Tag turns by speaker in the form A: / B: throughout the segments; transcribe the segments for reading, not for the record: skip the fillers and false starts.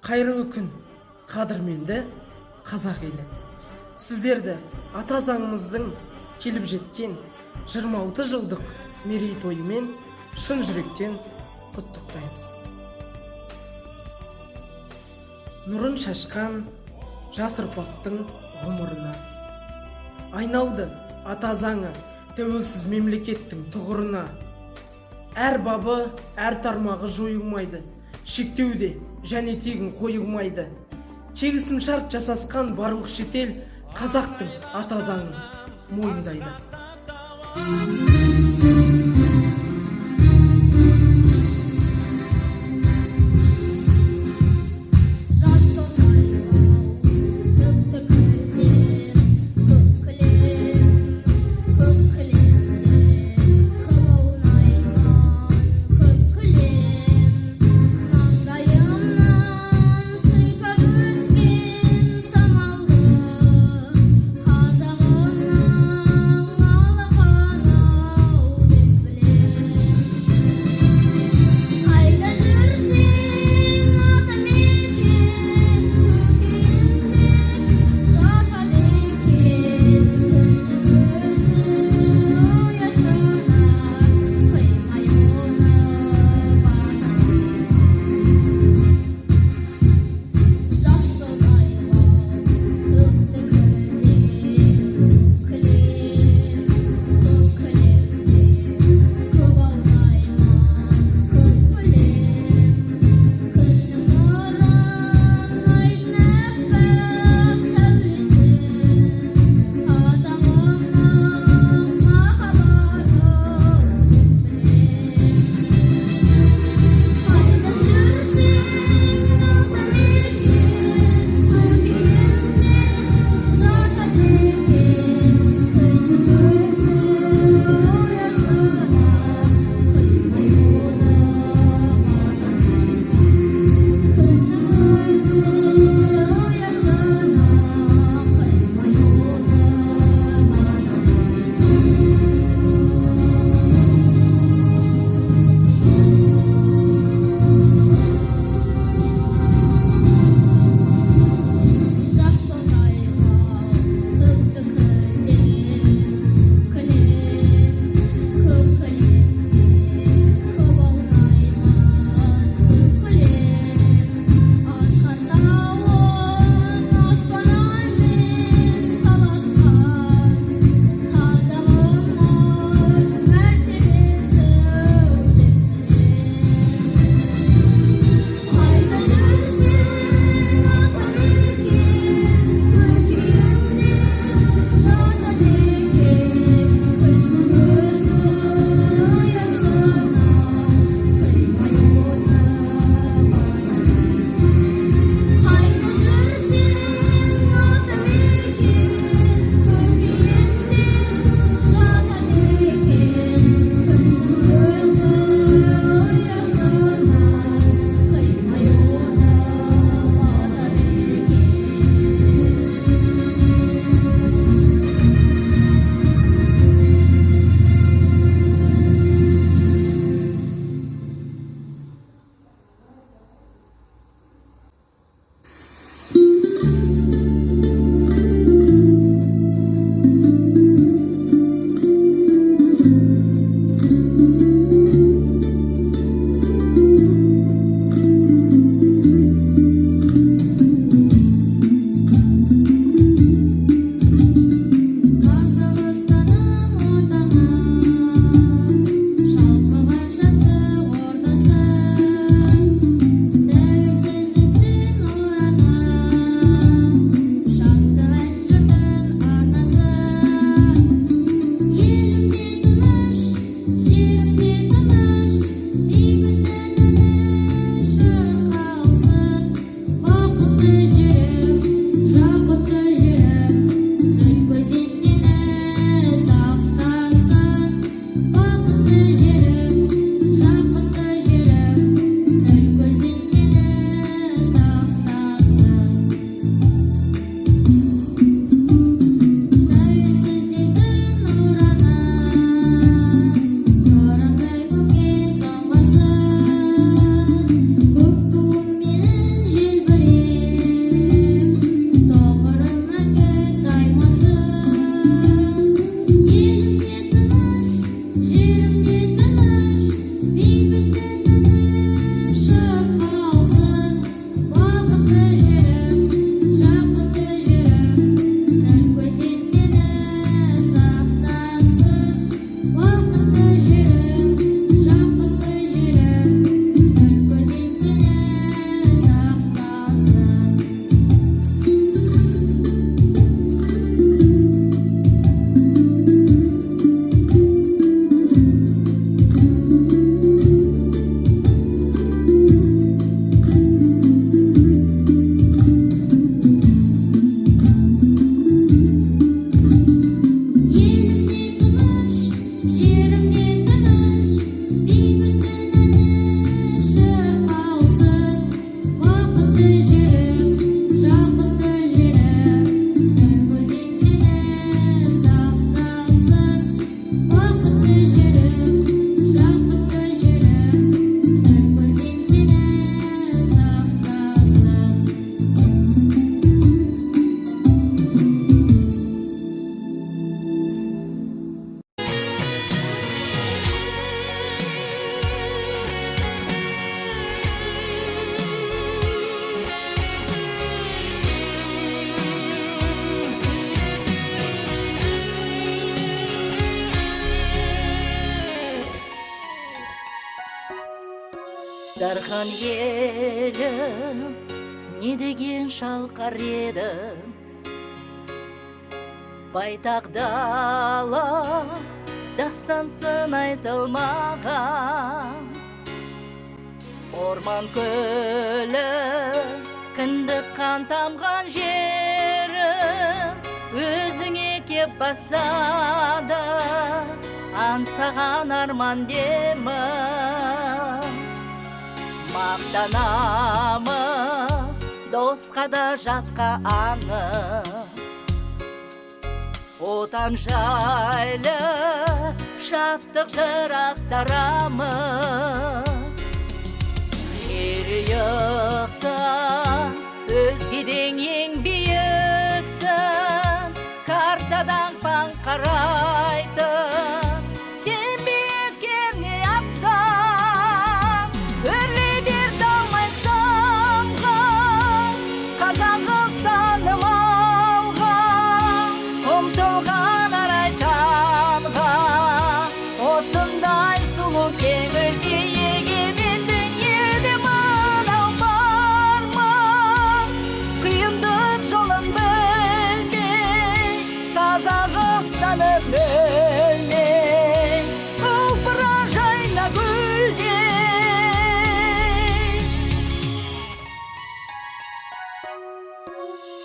A: Қайырлы күн, қадірменді қазақ елі. Сіздерді ата заңымыздың келіп жеткен 26 жылдық мерейтойымен шын жүректен құттықтаймыз. Нұрын шашқан жас ұрпақтың ғұмырына, айналды ата заңы тәуелсіз мемлекеттің тұғырына. Әр бабы, әр тармағы жойылмайды, шектеуде және тегін қойылмайды. Келісімшарт жасасқан барлық шетел қазақтың ата заңын мойындайды.
B: жерімде тыныш бейбіт тыныш шырқалсын бақытты жерім жақұтты жерім нұр көзден сені сақтасын бақытты жерім жақұтты жерім нұр көзден сені сақтасын.
C: Дархан елім не деген шалқар еді, байтақ дала дастансын айтылмаған, орман көлі кіндік қан тамған жерім өзіңе кеп басады аңсаған арман демім. Мақтанамыз досқа да жатқа аңыз, отан жайлы шаттық жырақтарамыз. Жер йықсын өзгеден ең биіксін, картадан паң қарайтын сен биікке не ақсан. Өрлей бер талмай самға, қазақ қыстаным алға, ұмтылған арай тамға, осындай сұлу кеңірге егемендің еді мынау бар ма? Қиындық жолын білмей, Қазақстаным өлмей, құлпыра жайна гүлдей.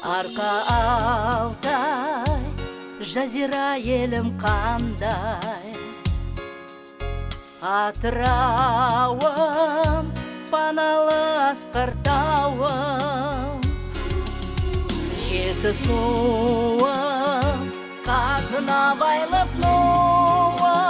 C: Арқа Алтай, жазира елім қандай, Атырауым, паналы асқар тауым, Жетісуым, қазына байлық нуым,